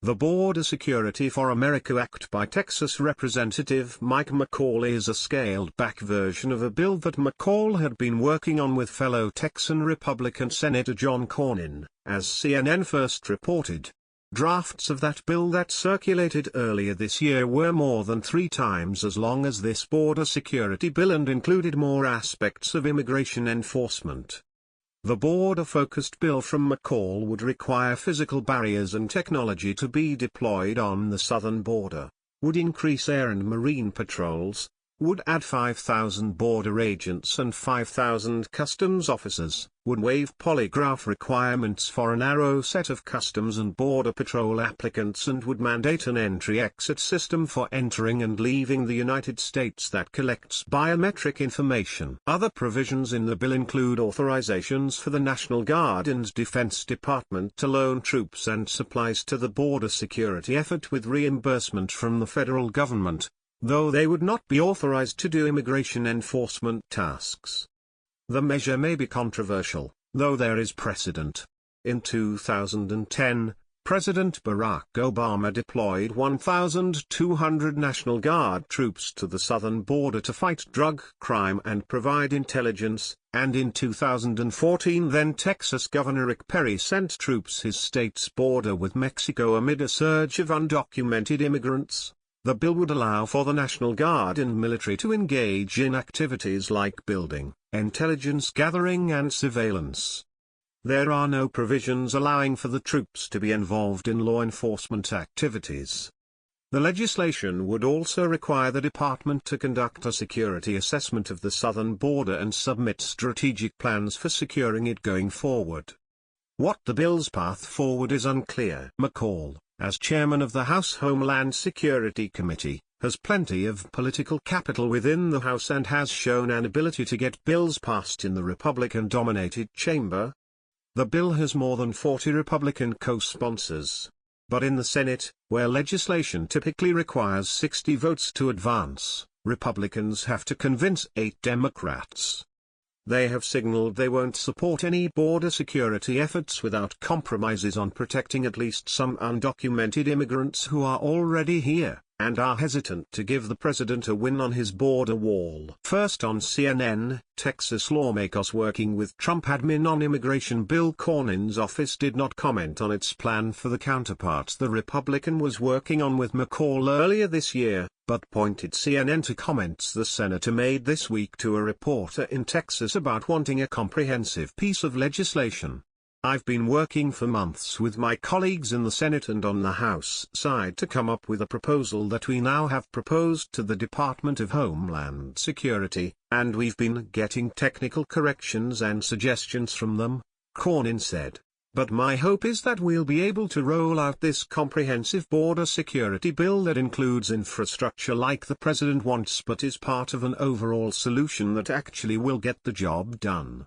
The Border Security for America Act by Texas Representative Mike McCaul is a scaled-back version of a bill that McCaul had been working on with fellow Texan Republican Senator John Cornyn, as CNN first reported. Drafts of that bill that circulated earlier this year were more than 3 times as long as this border security bill and included more aspects of immigration enforcement. The border-focused bill from McCaul would require physical barriers and technology to be deployed on the southern border, would increase air and marine patrols, would add 5,000 border agents and 5,000 customs officers, would waive polygraph requirements for a narrow set of customs and border patrol applicants, and would mandate an entry-exit system for entering and leaving the United States that collects biometric information. Other provisions in the bill include authorizations for the National Guard and Defense Department to loan troops and supplies to the border security effort with reimbursement from the federal government, though they would not be authorized to do immigration enforcement tasks. The measure may be controversial, though there is precedent. In 2010, President Barack Obama deployed 1,200 National Guard troops to the southern border to fight drug crime and provide intelligence, and in 2014 then Texas Governor Rick Perry sent troops his state's border with Mexico amid a surge of undocumented immigrants. The bill would allow for the National Guard and military to engage in activities like building, intelligence gathering and surveillance. There are no provisions allowing for the troops to be involved in law enforcement activities. The legislation would also require the department to conduct a security assessment of the southern border and submit strategic plans for securing it going forward. What the bill's path forward is unclear. McCaul, as chairman of the House Homeland Security Committee, has plenty of political capital within the House and has shown an ability to get bills passed in the Republican-dominated chamber. The bill has more than 40 Republican co-sponsors. But in the Senate, where legislation typically requires 60 votes to advance, Republicans have to convince 8 Democrats. They have signaled they won't support any border security efforts without compromises on protecting at least some undocumented immigrants who are already here, and are hesitant to give the president a win on his border wall. First on CNN, Texas lawmakers working with Trump admin on immigration bill. Cornyn's office did not comment on its plan for the counterparts the Republican was working on with McCaul earlier this year, but pointed CNN to comments the senator made this week to a reporter in Texas about wanting a comprehensive piece of legislation. I've been working for months with my colleagues in the Senate and on the House side to come up with a proposal that we now have proposed to the Department of Homeland Security, and we've been getting technical corrections and suggestions from them, Cornyn said. But my hope is that we'll be able to roll out this comprehensive border security bill that includes infrastructure like the president wants but is part of an overall solution that actually will get the job done.